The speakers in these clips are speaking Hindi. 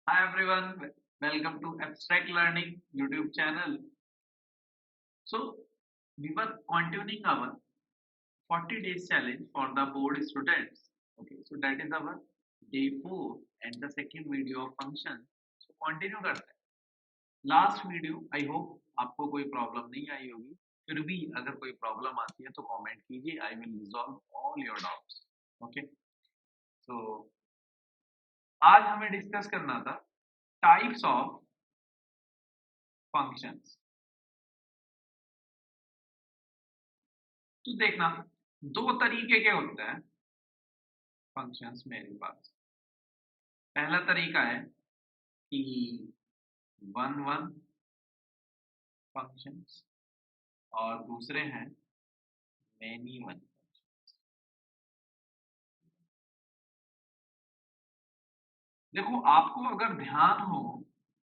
Hi everyone, welcome to Abstract Learning YouTube channel. So, we were continuing our 40 days challenge for the board students. Okay, so that is our day 4 and the second video of function. So, continue करते हैं. Last video, I hope आपको कोई प्रॉब्लम नहीं आई होगी. फिर भी अगर कोई प्रॉब्लम आती है तो कमेंट कीजिए. I will resolve all your doubts. Okay, so आज हमें डिस्कस करना था टाइप्स ऑफ फंक्शंस. तो देखना दो तरीके के होते हैं फंक्शंस मेरे पास. पहला तरीका है कि वन वन फंक्शंस और दूसरे हैं मैनी वन. देखो आपको अगर ध्यान हो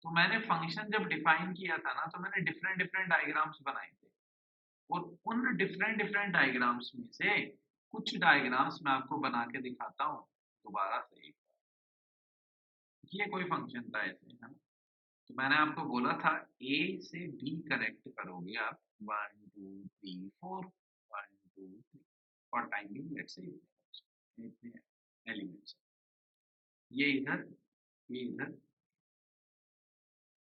तो मैंने फंक्शन जब डिफाइन किया था ना तो मैंने डिफरेंट डिफरेंट डायग्राम्स बनाए थे और उन डिफरेंट डिफरेंट डायग्राम्स में से कुछ डायग्राम्स मैं आपको बना के दिखाता हूँ दोबारा से. एक ये कोई फंक्शन था ऐसे, है ना. तो मैंने आपको बोला था ए से बी कनेक्ट करोगे आप 1 2 3 4 1 2 3 फॉर टाइमिंग लेट्स से इतने एलिमेंट्स. ये इधर ये इधर.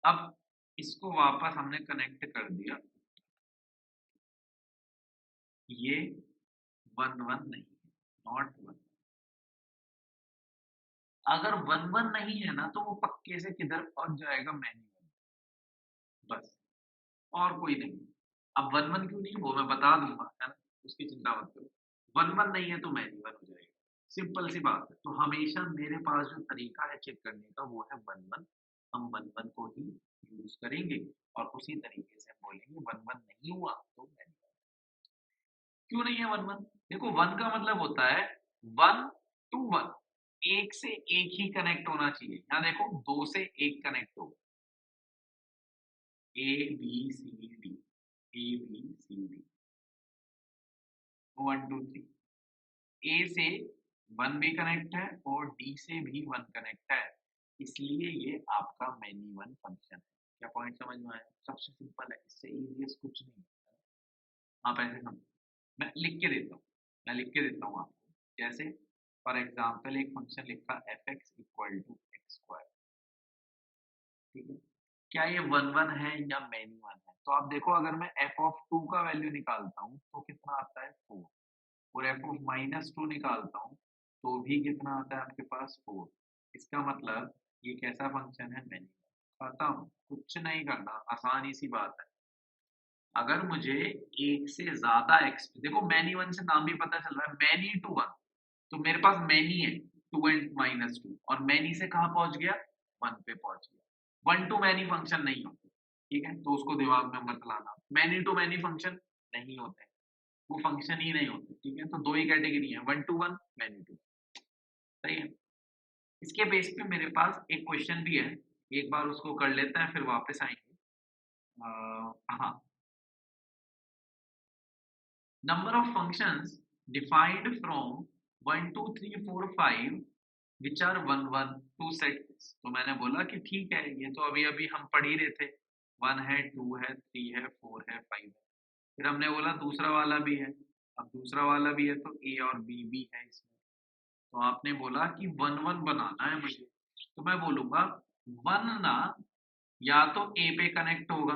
अब इसको वापस हमने कनेक्ट कर दिया. ये वन वन नहीं है, नॉट वन. अगर वन वन नहीं है ना तो वो पक्के से किधर पहुंच जाएगा, मैनी वन. बस और कोई नहीं. अब वन वन क्यों नहीं है वो मैं बता दूंगा, है ना. उसकी चिंता मत करो. वन वन नहीं है तो मैनी वन हो जाएगा. सिंपल सी बात है. तो हमेशा मेरे पास जो तरीका है चेक करने का वो है वन वन. हम वन वन को ही यूज करेंगे और उसी तरीके से हम बोलेंगे वन वन नहीं हुआ तो मैनी वन. क्यों नहीं है वन वन? देखो वन का मतलब होता है वन टू वन. एक से एक ही कनेक्ट होना चाहिए. यहाँ देखो दो से एक कनेक्ट हो. A B C D. A B C D 1 2 3. A से वन भी कनेक्ट है और डी से भी वन कनेक्ट है. इसलिए ये आपका मैनी वन फंक्शन है. क्या पॉइंट समझ में आया? सबसे सिंपल है, इससे इजीएस्ट कुछ नहीं है. आप ऐसे समझो. मैं लिख के देता हूँ. मैं लिख के देता हूँ आपको. जैसे फॉर एग्जाम्पल एक फंक्शन लिखा F X equal to X square. ठीक है. क्या ये वन वन है या मैनी वन है? तो आप देखो अगर मैं एफ ऑफ टू का वैल्यू निकालता हूँ तो कितना आता है 4. और एफ ऑफ माइनस टू निकालता हूँ तो भी कितना आता है आपके पास 4. इसका मतलब ये कैसा फंक्शन है? मैनी. खत्म. कुछ नहीं करना, आसानी सी बात है. अगर मुझे एक से ज्यादा एक्स, देखो मैनी वन से नाम भी पता चल रहा है मैनी टू वन. तो मेरे पास मैनी है टू एंड माइनस टू और मैनी से कहाँ पहुंच गया? वन पे पहुंच गया. वन टू मैनी फंक्शन नहीं होते. ठीक है, तो उसको दिमाग में मत लाना. मैनी टू मैनी फंक्शन नहीं होते. वो फंक्शन ही नहीं होते. ठीक है, तो दो ही कैटेगरी है, one to one, many to. सही है. इसके बेस पे मेरे पास एक क्वेश्चन भी है. एक बार उसको कर लेते हैं फिर वापस आएंगे. हाँ. Number of functions defined from 1 2 3 4 5 which are one one to set. तो मैंने बोला कि ठीक है, ये तो अभी अभी हम पढ़ ही रहे थे. वन है, टू है, थ्री है, फोर है, फाइव है. फिर हमने बोला दूसरा वाला भी है. अब दूसरा वाला भी है तो ए और बी भी है इसमें. तो आपने बोला कि वन वन बनाना है मुझे. तो मैं बोलूंगा वन ना या तो ए पे कनेक्ट होगा.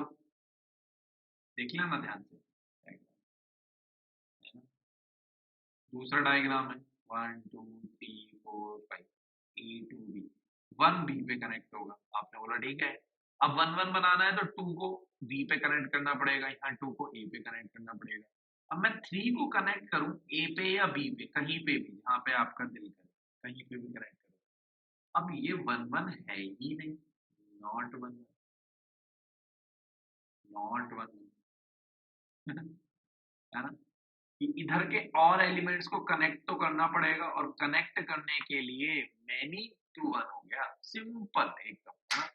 देख लेना ध्यान से. दूसरा डायग्राम है 1 2 3 4 5. A to B. One B पे कनेक्ट होगा. आपने बोला ठीक है. अब वन वन बनाना है तो टू को बी पे कनेक्ट करना पड़ेगा, यहाँ टू को ए पे कनेक्ट करना पड़ेगा. अब मैं थ्री को कनेक्ट करूं ए पे या बी पे, कहीं पे भी जहाँ पे आपका दिल करे कहीं पे भी कनेक्ट करो. अब ये वन वन है ही नहीं. Not one. Not one. है ना. कि इधर के और एलिमेंट्स को कनेक्ट तो करना पड़ेगा और कनेक्ट करने के लिए मैनी टू वन हो गया. सिंपल एकदम, है ना.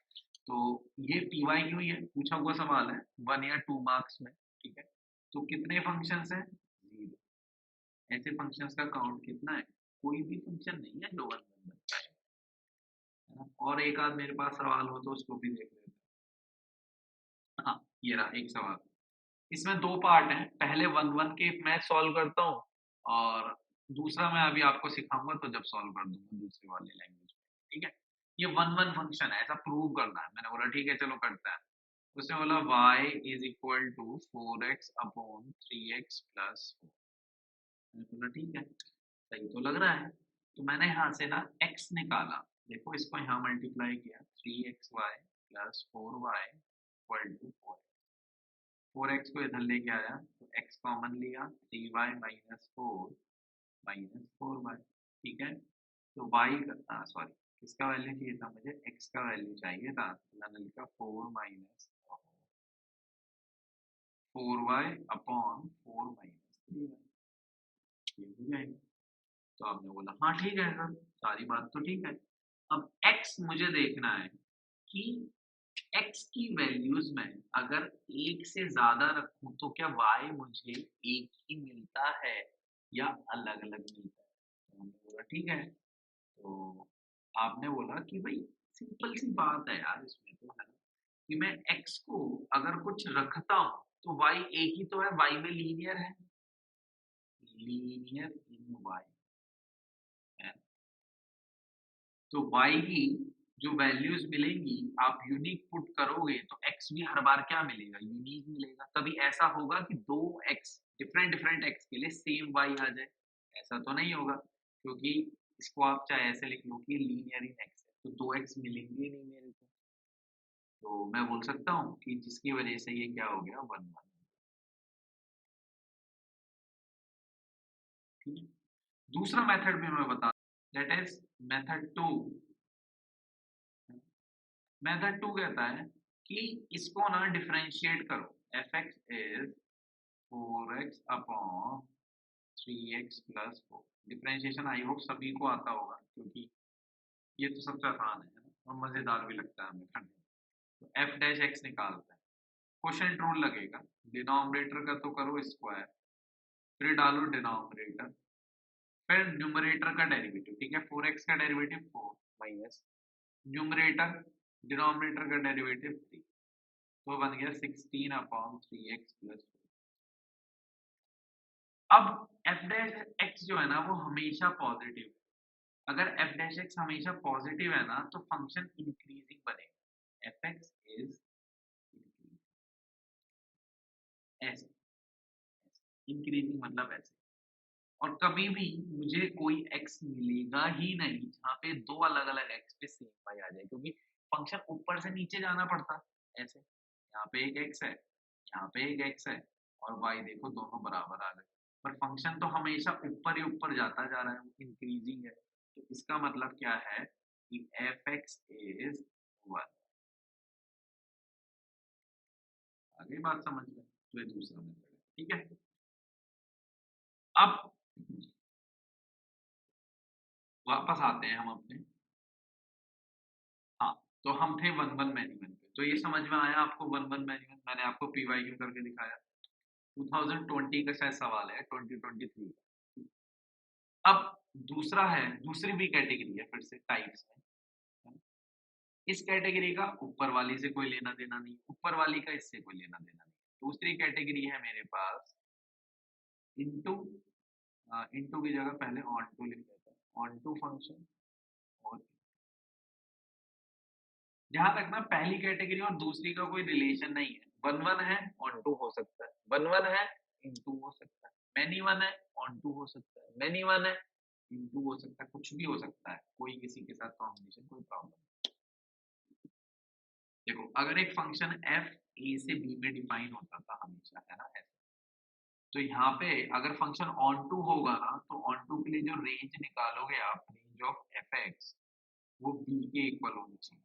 तो ये पीवाई क्यों है पूछा हुआ सवाल है, 1 या 2 मार्क्स में. ठीक है. तो कितने फंक्शंस हैं? 0. ऐसे फंक्शंस का काउंट कितना है? कोई भी फंक्शन नहीं है जो वन वन बनता है. है ना। और एक आध मेरे पास सवाल हो तो उसको भी देख लेते हैं। हाँ, ये रहा एक सवाल। इसमें दो पार्ट हैं, पहले वन वन के मैं सॉल्व करता हूँ और दूसरा मैं अभी आपको सिखाऊंगा तो जब सॉल्व कर दूंगा दूसरे वाले लैंग्वेज में, ठीक है। ये वन वन फंक्शन है, ऐसा प्रूव करना है। मैंने बोला ठीक है चलो करते हैं। उसने बोला y is equal to 4x upon 3x plus 4। मैंने बोला ठीक है, सही तो लग रहा है। तो मैंने यहाँ से ना x निकाला, देखो इसको यहाँ मल्टीप्लाई किया, 3xy plus 4y equal to 4x को इधर लेके आया तो x कॉमन लिया, 3y माइनस 4 माइनस 4y, ठीक है। तो y का सॉरी किसका वैल्यू चाहिए था मुझे, x का वैल्यू चाहिए था। तो मैंने लिखा 4 minus 4y upon 4 minus 3y, ये हो जाएगा। तो आपने बोला हाँ ठीक है सर, सारी बात तो ठीक है। अब x मुझे देखना है कि x की वैल्यूज में अगर एक से ज्यादा रखूं तो क्या y मुझे एक ही मिलता है या अलग अलग मिलता है। तो हमने बोला ठीक है। तो आपने बोला कि भाई सिंपल सी बात है यार, इसमें तो है ना कि मैं x को अगर कुछ रखता हूं तो y एक ही तो है, y में लीनियर है, लीनियर इन y है। तो y की जो वैल्यूज मिलेंगी आप यूनिक पुट करोगे तो x भी हर बार क्या मिलेगा, यूनिक मिलेगा। कभी ऐसा होगा कि दो x डिफरेंट डिफरेंट x के लिए सेम y आ जाए, ऐसा तो नहीं होगा, क्योंकि इसको आप चाहे ऐसे लिख लो कि लीनियर इन x है तो दो x मिलेंगे नहीं मेरे को। तो मैं बोल सकता हूँ कि जिसकी वजह से ये क्या हो गया, वन वन। ठीक है, दूसरा मेथड भी मैं बता, that is method two. Method two कहता है कि इसको ना डिफरेंशिएट करो, F X is 4x upon 3x plus 4। Differentiation I hope सभी को आता होगा क्योंकि ये तो सबसे आसान है ना और मजेदार भी लगता है हमें करने में। तो एफ डैश एक्स निकालते हैं, क्वोशिएंट रूल लगेगा, डिनोमिनेटर का तो करो स्क्वायर, फिर डालो डिनोमिनेटर, फिर न्यूमरेटर का डेरिवेटिव, ठीक है। 4x का डेरिवेटिव 4 माइनस न्यूमरेटर डिनोमिनेटर का डेरिवेटिव 3, तो बन गया 16 अपॉन 3x प्लस। अब एफ डैश एक्स जो है ना वो हमेशा पॉजिटिव है। अगर एफ डैश एक्स हमेशा पॉजिटिव है ना तो फंक्शन इंक्रीजिंग बनेगा, एफ एक्स इज ऐसे, इंक्रीजिंग मतलब ऐसे। और कभी भी मुझे कोई एक्स मिलेगा ही नहीं जहाँ पे दो अलग अलग एक्स पे सेम वाई आ जाए, क्योंकि फंक्शन ऊपर से नीचे जाना पड़ता है ऐसे। यहाँ पे एक एक्स है, यहाँ पे एक एक्स है और वाई देखो दोनों बराबर आ गए, पर फंक्शन तो हमेशा ऊपर ही ऊपर जाता जा रहा है, वो इंक्रीजिंग है। तो इसका मतलब क्या है कि एफ एक्स इज वन। आगे बात समझ में, तो ये दूसरा मेथड है, ठीक है। अब वापस आते हैं हम अपने, हाँ, तो हम थे वन वन मैन्युअल पे, तो ये समझ में आया आपको वन वन मैन्युअल, मैंने आपको पीवाईक्यू करके दिखाया। 2020 का शायद सवाल है, 2023 का। अब दूसरा है, दूसरी भी कैटेगरी है फिर से टाइप्स में। इस कैटेगरी का ऊपर वाली से कोई लेना देना नहीं, ऊपर वाली का इससे कोई लेना देना नहीं। दूसरी कैटेगरी है मेरे पास इनटू, इनटू की जगह पहले ऑन टू लिख देता हूँ, ऑन टू फंक्शन। और जहां तक ना पहली कैटेगरी और दूसरी का कोई रिलेशन नहीं है, वन वन है ऑन टू हो सकता है, वन वन है इन टू हो सकता है, मैनी वन है ऑन टू हो सकता है, मैनी वन है इन टू हो सकता है, कुछ भी हो सकता है, कोई किसी के साथ कॉम्बिनेशन कोई प्रॉब्लम नहीं। देखो अगर एक फंक्शन एफ ए से बी में डिफाइन होता था हमेशा, है ना ऐसे, तो यहाँ पे अगर फंक्शन ऑन टू होगा ना तो ऑन टू के लिए जो रेंज निकालोगे आप, रेंज ऑफ एफ एक्स, वो बी के इक्वल होनी चाहिए।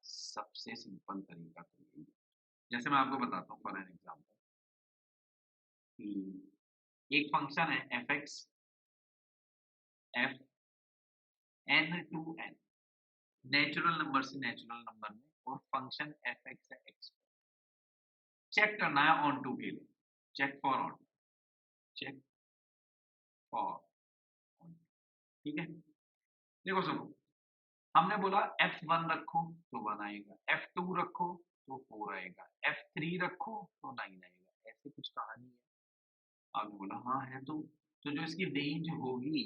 सबसे सिंपल तरीका तो यही है। जैसे मैं आपको बताता हूँ फॉर एन एग्जाम्पल कि एक फंक्शन है F X, F N to N, natural number से नेचुरल नंबर में, और फंक्शन एफ एक्स है एक्स। चेक करना है ऑन टू के लिए, check for on, check for on, ठीक है। देखो सुनो, हमने बोला F1 रखो तो 1 आएगा, F2 रखो तो 4 आएगा, F3 रखो तो 9 आएगा, ऐसे कुछ कहानी है। आपने बोला हाँ है तो जो इसकी रेंज होगी,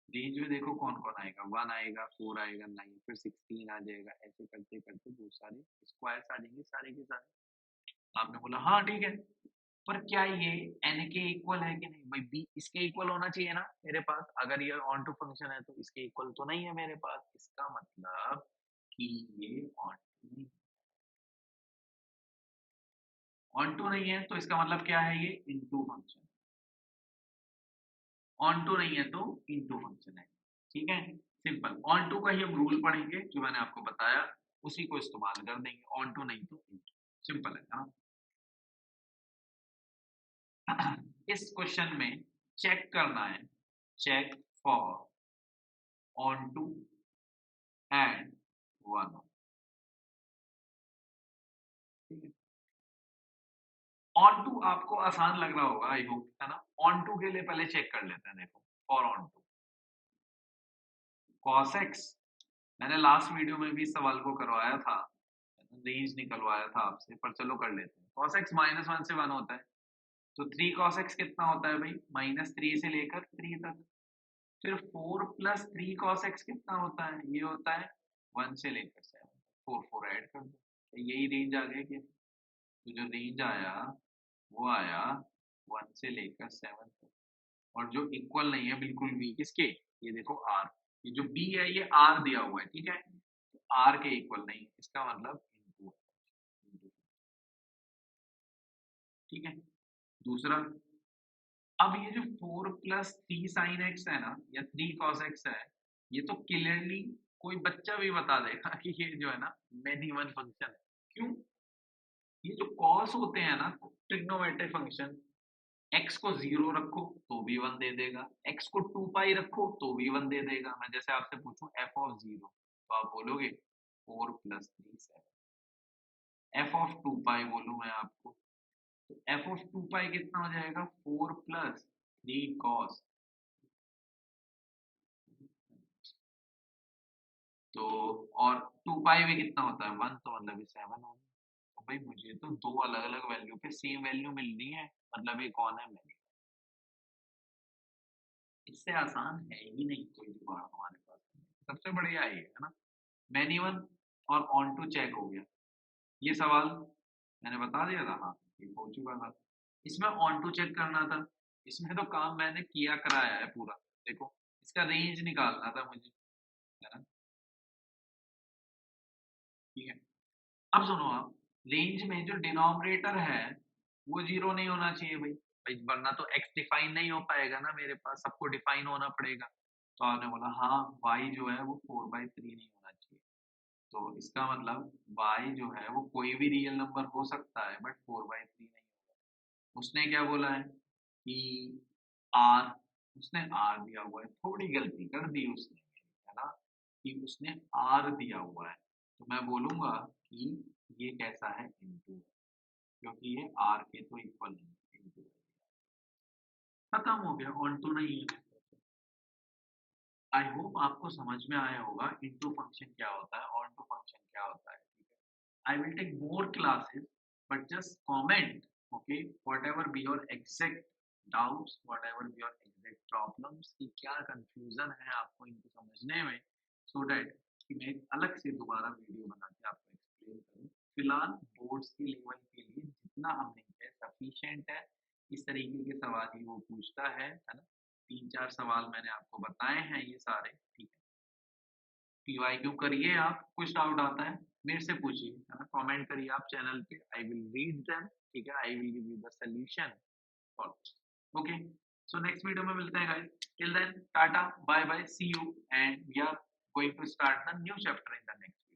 रेंज में देखो कौन कौन आएगा, 1 आएगा, 4 आएगा, 9 फिर 16 आ जाएगा, ऐसे करते करते बहुत सारे स्क्वायर्स आ जाएंगे सारे के सारे। आपने बोला हाँ ठीक है, पर क्या ये n के इक्वल है कि नहीं? भाई b इसके इक्वल होना चाहिए ना मेरे पास, अगर ये ऑन टू फंक्शन है तो इसके इक्वल तो नहीं है मेरे पास, इसका मतलब कि ये ऑन टू नहीं है तो इसका मतलब क्या है, ये इनटू फंक्शन, ऑन टू नहीं है तो इनटू फंक्शन है, ठीक है। सिंपल ऑन टू का ही हम रूल पढ़ेंगे जो मैंने आपको बताया, उसी को इस्तेमाल कर देंगे, ऑन टू नहीं तो इनटू, सिंपल है ना। इस क्वेश्चन में चेक करना है, check for onto and one, ठीक है। ऑन टू आपको आसान लग रहा होगा आई होप, है ना। ऑन टू के लिए पहले चेक कर लेते हैं, देखो for onto cos X, मैंने लास्ट वीडियो में भी इस सवाल को करवाया था, रेंज निकलवाया था आपसे, पर चलो कर लेते हैं। कॉस एक्स -1 से 1 होता है, तो 3 कॉस एक्स कितना होता है भाई, -3 से लेकर 3 तक। फिर 4 प्लस 3 कॉस एक्स कितना होता है, ये होता है 1 से लेकर 7, 4 4 ऐड कर दो, तो यही रेंज आ गया कि, तो जो रेंज आया वो आया 1 से लेकर 7 तक, और जो इक्वल नहीं है बिल्कुल भी किसके, ये देखो आर, ये जो बी है ये आर दिया हुआ है, ठीक है, तो आर के इक्वल नहीं, इसका मतलब इनटू, ठीक है। दूसरा, अब ये जो 4 प्लस 3 साइन एक्स है ना, या 3 कॉस एक्स है, ये तो क्लियरली कोई बच्चा भी बता देगा कि ये जो है ना मेनी वन फंक्शन है। क्यों? ये जो कॉस होते हैं ना ट्रिग्नोमेट्रिक फंक्शन, एक्स को 0 रखो तो भी 1 दे देगा, एक्स को 2 पाई रखो तो भी 1 दे देगा। मैं जैसे आपसे पूछूं एफ ऑफ 0, तो आप बोलोगे 4 प्लस 3 7, एफ ऑफ 2 पाई बोलूं मैं आपको, तो एफ ऑफ 2 पाई कितना हो जाएगा, 4 प्लस 3 कॉस, तो और 2 पाई में कितना होता है 1, तो मतलब ये 7 होगा। तो भाई मुझे तो दो अलग अलग वैल्यू पे सेम वैल्यू मिल रही है, मतलब ये कौन है, मैंने, इससे आसान है ही नहीं कोई जुगाड़ हमारे पास, सबसे बढ़िया है ना। मैनी वन और ऑन टू चेक हो गया, ये सवाल मैंने बता दिया था, हाँ ये हो चुका था। इसमें ऑन टू चेक करना था, इसमें तो काम मैंने किया कराया है पूरा, देखो इसका रेंज निकालना था मुझे, है ना, ठीक है। अब सुनो आप, रेंज में जो डिनोमिनेटर है वो 0 नहीं होना चाहिए भाई, भाई वरना तो x डिफाइन नहीं हो पाएगा ना मेरे पास, सबको डिफाइन होना पड़ेगा। तो आपने बोला हाँ y जो है वो 4/3 नहीं होना चाहिए, तो इसका मतलब y जो है वो कोई भी रियल नंबर हो सकता है, बट 4/3 नहीं होगा। उसने क्या बोला है कि r, उसने r दिया हुआ है, थोड़ी गलती कर दी उसने, है ना, कि उसने r दिया हुआ है, तो मैं बोलूंगा कि ये कैसा है, इनटू है, क्योंकि ये r के तो इक्वल है, इनटू है, खत्म हो गया, ऑन टू नहीं है। आई होप आपको समझ में आया होगा इनटू फंक्शन क्या होता है, ऑन टू फंक्शन क्या होता है, ठीक है। I will take more classes, but just comment, okay, whatever be your exact doubts, whatever be your exact problems, कि क्या confusion है आपको इनको समझने में, so that कि मैं एक अलग से दोबारा वीडियो बना के आपको एक्सप्लेन करूँ। फिलहाल बोर्ड्स के लेवल के लिए जितना हमने किया सफिशिएंट है, इस तरीके के सवाल ही वो पूछता है ना। 3-4 सवाल मैंने आपको बताए हैं ये सारे, ठीक है। पीवाईक्यू करिए आप, कुछ डाउट आता है मेरे से पूछिए, है ना, कमेंट करिए आप चैनल पे, आई विल रीड देम, ठीक है, I will give you the solution for, okay. So next video में मिलते हैं guys, till then tata bye bye see you, and we are going to start the new chapter in the next